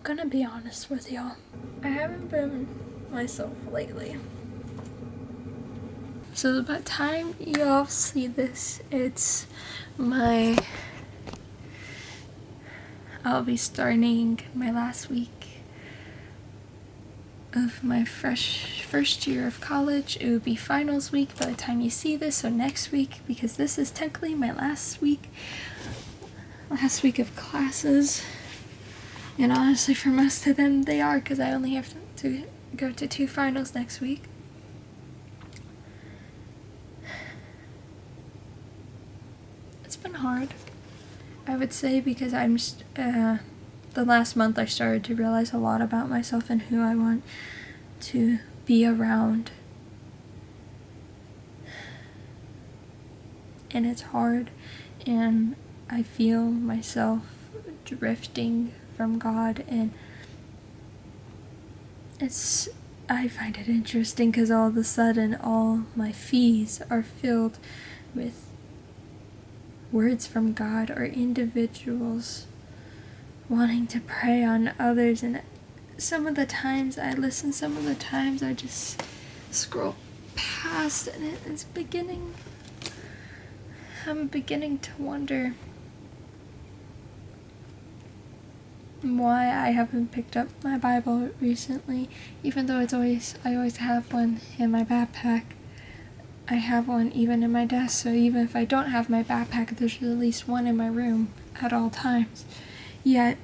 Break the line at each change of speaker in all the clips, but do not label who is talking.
gonna be honest with y'all. I haven't been myself lately. So by the time y'all see this, I'll be starting my last week of my first year of college. It would be finals week by the time you see this, so next week, because this is technically my last week of classes. And honestly, for most of them, they are, because I only have to go to 2 finals next week. It's been hard, I would say, because the last month I started to realize a lot about myself and who I want to be around. And it's hard, and I feel myself drifting from God, and I find it interesting because all of a sudden all my feeds are filled with words from God or individuals wanting to prey on others, and some of the times I listen, some of the times I just scroll past, and I'm beginning to wonder why I haven't picked up my Bible recently, even though I always have one in my backpack. I have one even in my desk, so even if I don't have my backpack, there's at least one in my room at all times. Yet,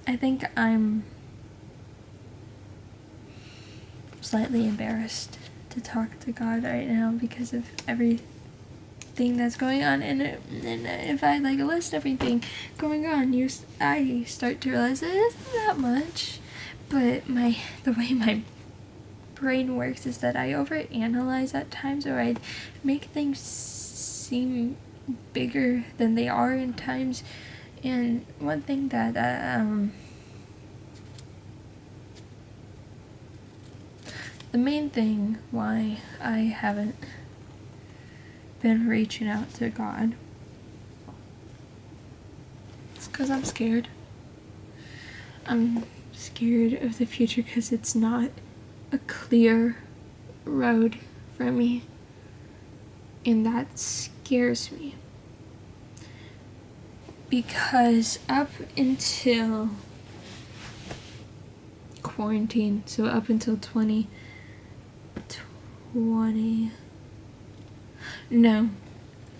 I think I'm slightly embarrassed to talk to God right now because of everything that's going on, and if I list everything going on, I start to realize it isn't that much. But the way my brain works is that I overanalyze at times, or I make things seem bigger than they are in times. And one thing that the main thing why I haven't been reaching out to God is because I'm scared. I'm scared of the future because it's not a clear road for me, and that scares me, because up until quarantine, so up until 2020, no,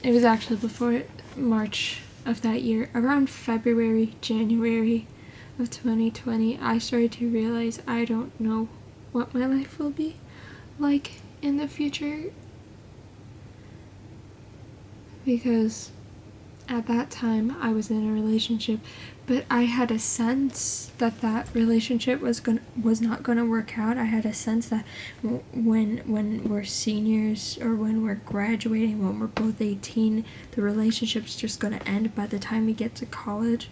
it was actually before March of that year, around February, January of 2020, I started to realize I don't know what my life will be like in the future, because at that time I was in a relationship, but I had a sense that relationship was not gonna work out. I had a sense that when we're seniors, or when we're graduating, when we're both 18, the relationship's just gonna end by the time we get to college.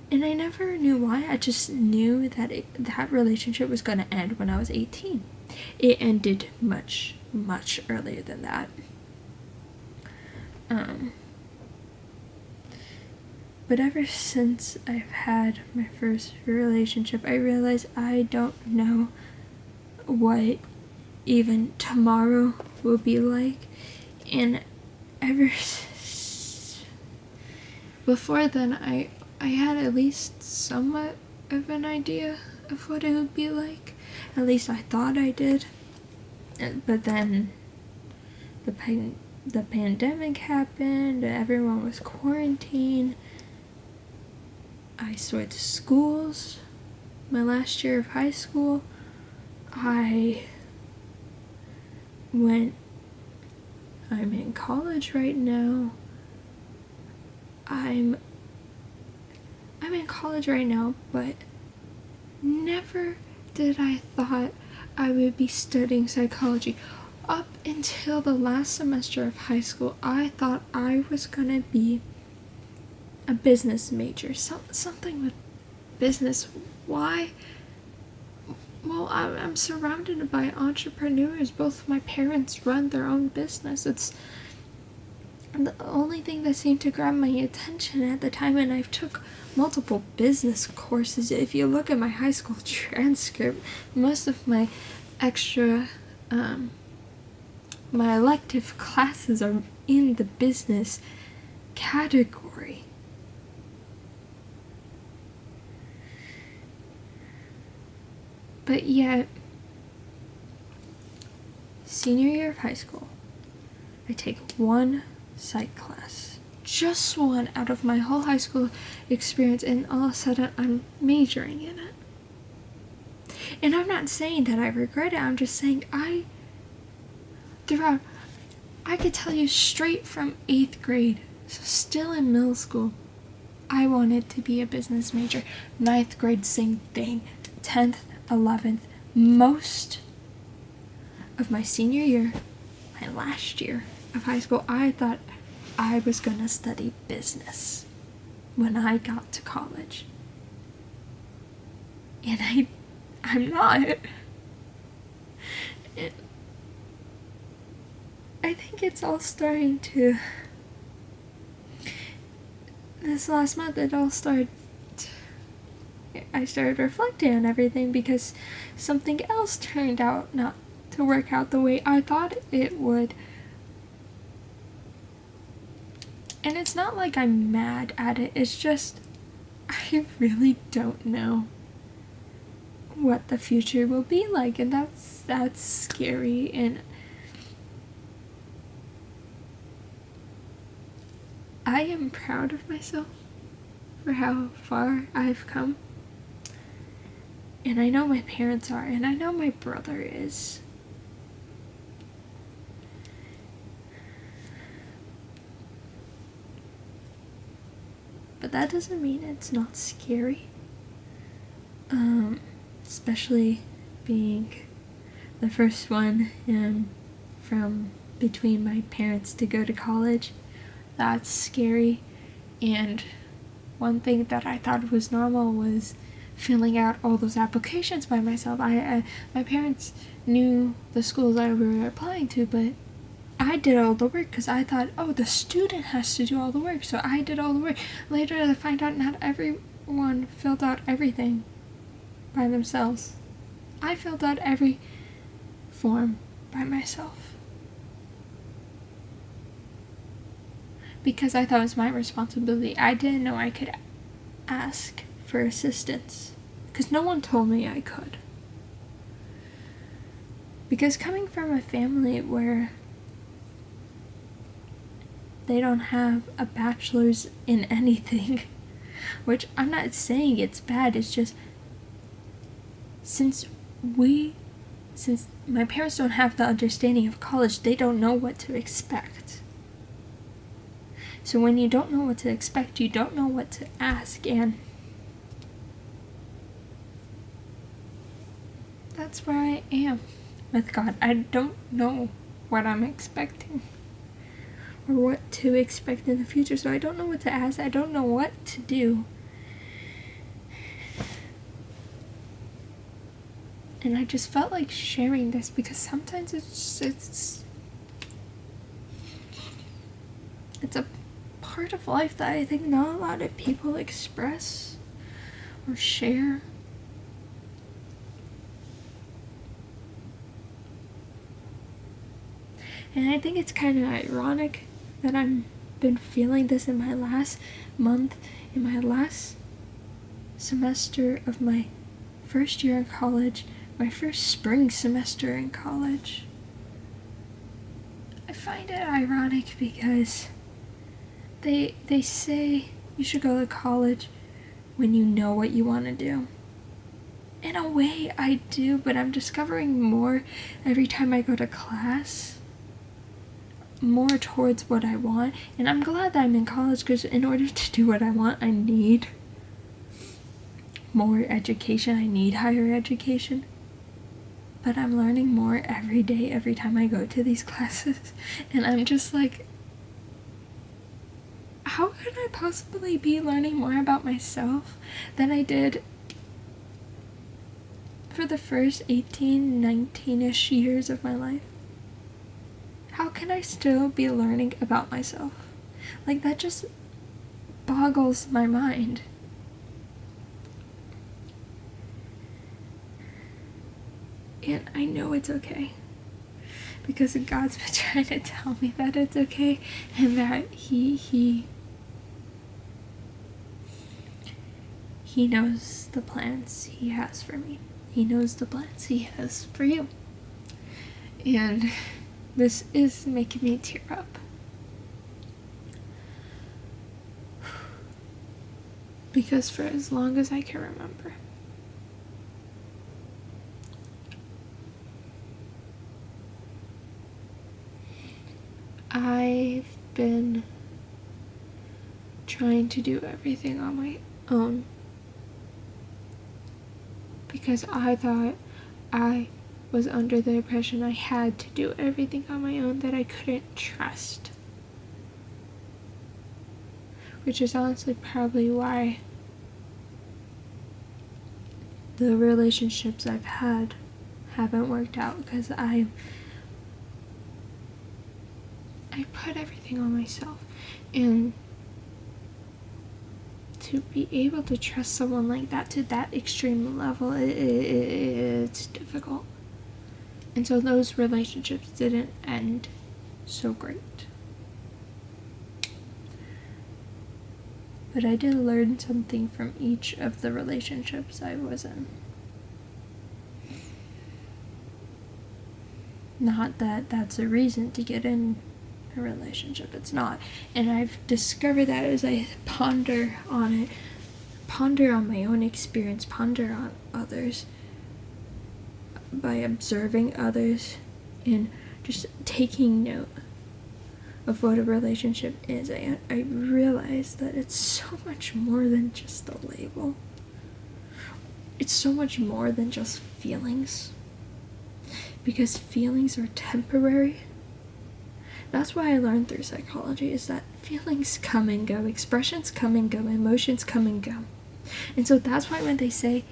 And I never knew why. I just knew that that relationship was going to end when I was 18. It ended much, much earlier than that. But ever since I've had my first relationship, I realized I don't know what even tomorrow will be like. And before then, I had at least somewhat of an idea of what it would be like. At least I thought I did. But then the pandemic happened, everyone was quarantined. I switched schools. My last year of high school, I'm in college right now. I'm in college right now, but never did I thought I would be studying psychology. Up until the last semester of high school, I thought I was gonna be a business major, something with business. Why? Well, I'm surrounded by entrepreneurs. Both my parents run their own business. And the only thing that seemed to grab my attention at the time, and I took multiple business courses. If you look at my high school transcript, most of my extra, my elective classes are in the business category. But yet, senior year of high school, I take one psych class. Just one out of my whole high school experience, and all of a sudden I'm majoring in it. And I'm not saying that I regret it, I'm just saying I could tell you straight from 8th grade, so still in middle school, I wanted to be a business major. 9th grade, same thing. 10th, 11th, most of my senior year, my last year of high school, I thought I was going to study business when I got to college. And I'm not. And I think it's all starting to, this last month I started reflecting on everything because something else turned out not to work out the way I thought it would. And it's not like I'm mad at it, it's just I really don't know what the future will be like, and that's scary. And I am proud of myself for how far I've come. And I know my parents are, and I know my brother is. But that doesn't mean it's not scary. Especially being the first one from between my parents to go to college. That's scary. And one thing that I thought was normal was filling out all those applications by myself. My parents knew the schools I were applying to, but I did all the work because I thought, oh, the student has to do all the work, so I did all the work. Later I find out not everyone filled out everything by themselves. I filled out every form by myself because I thought it was my responsibility. I didn't know I could ask for assistance because no one told me I could. Because coming from a family where they don't have a bachelor's in anything, which I'm not saying it's bad, it's just since my parents don't have the understanding of college, they don't know what to expect. So when you don't know what to expect, you don't know what to ask, and that's where I am with God. I don't know what I'm expecting or what to expect in the future, so I don't know what to ask. I don't know what to do. And I just felt like sharing this because sometimes it's a part of life that I think not a lot of people express or share. And I think it's kind of ironic that I've been feeling this in my last month, in my last semester of my first year in college, my first spring semester in college. I find it ironic because they say you should go to college when you know what you want to do. In a way, I do, but I'm discovering more every time I go to class, more towards what I want. And I'm glad that I'm in college because in order to do what I want, I need more education. I need higher education. But I'm learning more every day, every time I go to these classes. And I'm just like, how could I possibly be learning more about myself than I did for the first 18, 19-ish years of my life? how can I still be learning about myself? Like, that just boggles my mind. And I know it's okay, because God's been trying to tell me that it's okay, and that He knows the plans He has for me. He knows the plans He has for you. And this is making me tear up. Because for as long as I can remember, I've been trying to do everything on my own, because I thought I was under the impression I had to do everything on my own, that I couldn't trust. Which is honestly probably why the relationships I've had haven't worked out, because I put everything on myself. And to be able to trust someone like that to that extreme level, it's difficult. And so those relationships didn't end so great. But I did learn something from each of the relationships I was in. Not that that's a reason to get in a relationship, it's not. And I've discovered that as I ponder on it, ponder on my own experience, ponder on others, by observing others and just taking note of what a relationship is, I realized that it's so much more than just a label. It's so much more than just feelings. Because feelings are temporary. That's why I learned through psychology, is that feelings come and go, expressions come and go, emotions come and go. And so that's why when they say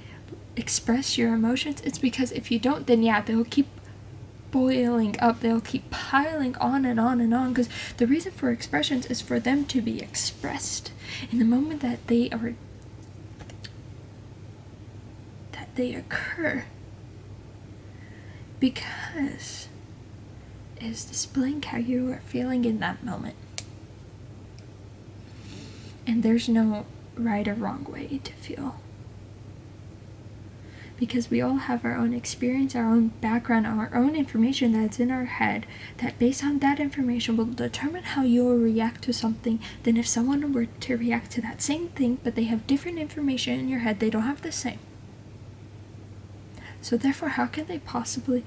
express your emotions, it's because if you don't, then yeah, they'll keep boiling up, they'll keep piling on and on and on, because the reason for expressions is for them to be expressed. In the moment that they occur, because is displaying how you are feeling in that moment. And there's no right or wrong way to feel, because we all have our own experience, our own background, our own information that's in our head, that based on that information will determine how you'll react to something. Then if someone were to react to that same thing, but they have different information in your head, they don't have the same. So therefore, how can they possibly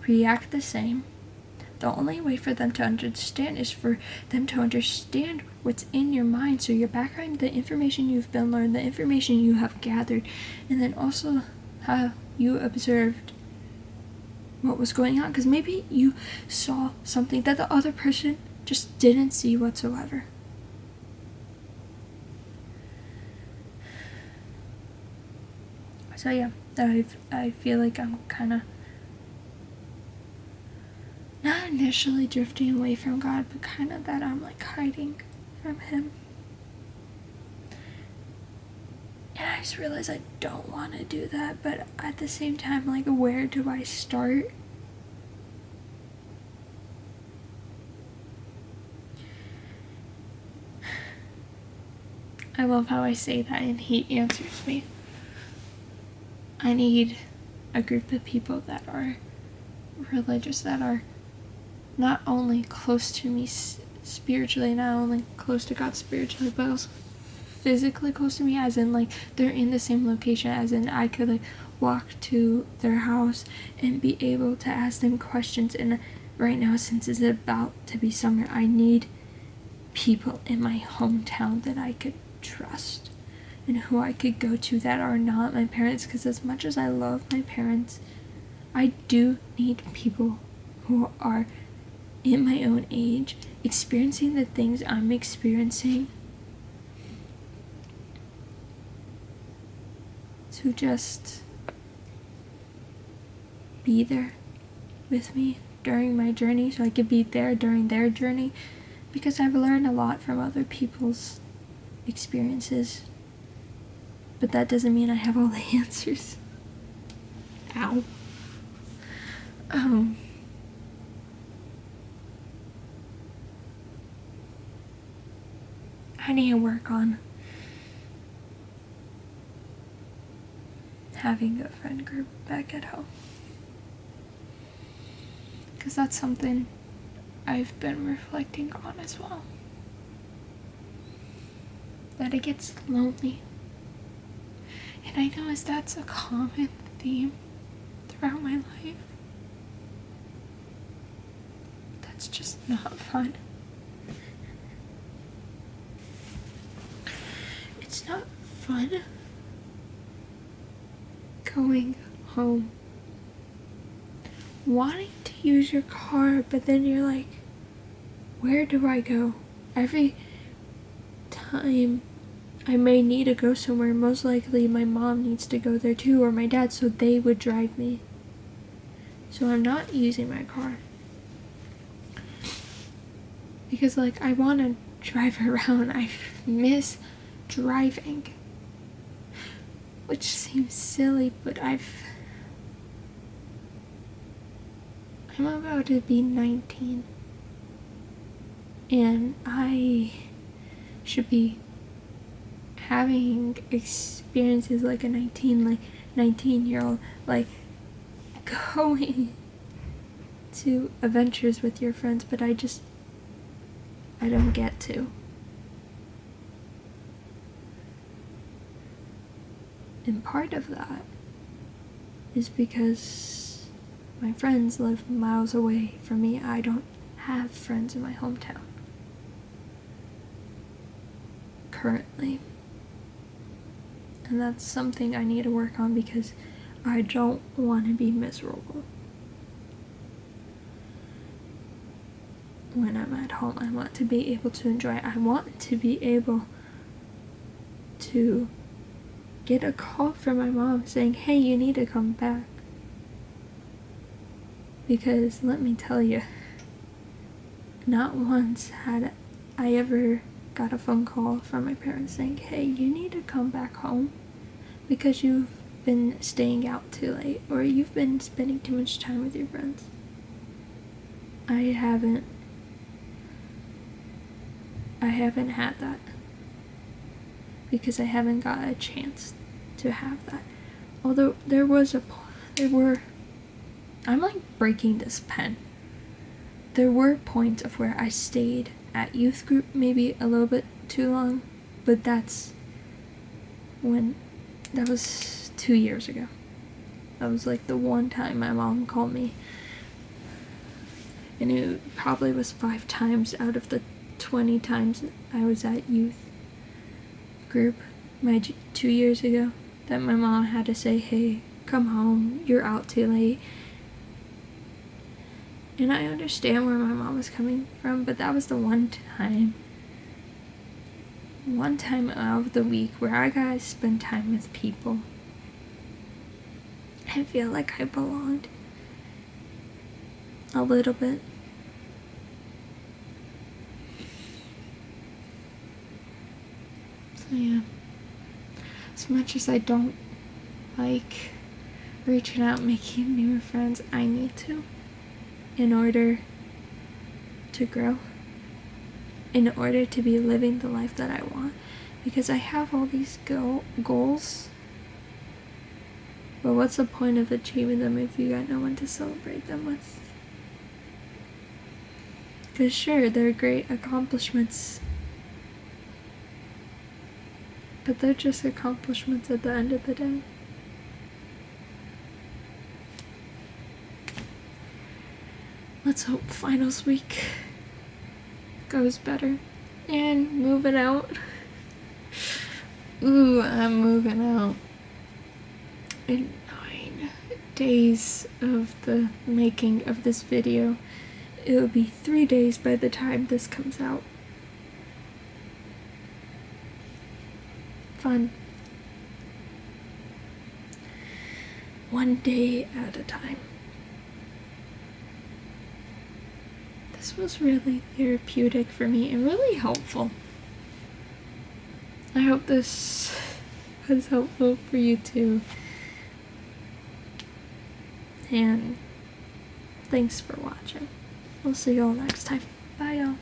react the same? The only way for them to understand is for them to understand what's in your mind. So your background, the information you've been learned, the information you have gathered, and then also how you observed what was going on. Because maybe you saw something that the other person just didn't see whatsoever. So yeah, I feel like I'm kind of not initially drifting away from God, but kind of that I'm like hiding from Him. And I just realized I don't want to do that, but at the same time, like, where do I start? I love how I say that and He answers me. I need a group of people that are religious, that are not only close to me spiritually, not only close to God spiritually, but also physically close to me, as in like they're in the same location, as in I could like walk to their house and be able to ask them questions. And right now, since it's about to be summer, I need people in my hometown that I could trust and who I could go to that are not my parents, because as much as I love my parents, I do need people who are in my own age, experiencing the things I'm experiencing, to just be there with me during my journey so I could be there during their journey, because I've learned a lot from other people's experiences. But that doesn't mean I have all the answers. Ow. I need to work on having a friend group back at home, because that's something I've been reflecting on as well. That it gets lonely. And I know that's a common theme throughout my life. That's just not fun. It's not fun going home, wanting to use your car, but then you're like, where do I go? Every time I may need to go somewhere, most likely my mom needs to go there too, or my dad, so they would drive me. So I'm not using my car. Because I want to drive around. I miss driving. Which seems silly, but I'm about to be 19. And I should be having experiences like a 19-year-old, going to adventures with your friends, but I don't get to. And part of that is because my friends live miles away from me. I don't have friends in my hometown currently. And that's something I need to work on, because I don't want to be miserable when I'm at home. I want to be able to enjoy it. I want to be able to get a call from my mom saying, hey, you need to come back. Because let me tell you, not once had I ever got a phone call from my parents saying, hey, you need to come back home because you've been staying out too late, or you've been spending too much time with your friends. I haven't had that, because I haven't got a chance to have that. Although I'm breaking this pen. There were points of where I stayed at youth group maybe a little bit too long, but that was 2 years ago. That was the one time my mom called me, and it probably was 5 times out of the 20 times I was at youth group 2 years ago that my mom had to say, hey, come home, you're out too late. And I understand where my mom was coming from, but that was the one time out of the week where I gotta spend time with people. I feel like I belonged a little bit. So yeah, as much as I don't like reaching out, making new friends, I need to, in order to grow, in order to be living the life that I want, because I have all these goals, but what's the point of achieving them if you got no one to celebrate them with? Because sure, they're great accomplishments, but they're just accomplishments at the end of the day. Let's hope finals week goes better. And moving out. Ooh, I'm moving out in 9 days of the making of this video. It'll be 3 days by the time this comes out. Fun. One day at a time. this was really therapeutic for me and really helpful. I hope this was helpful for you too. And thanks for watching. We'll see y'all next time. Bye, y'all.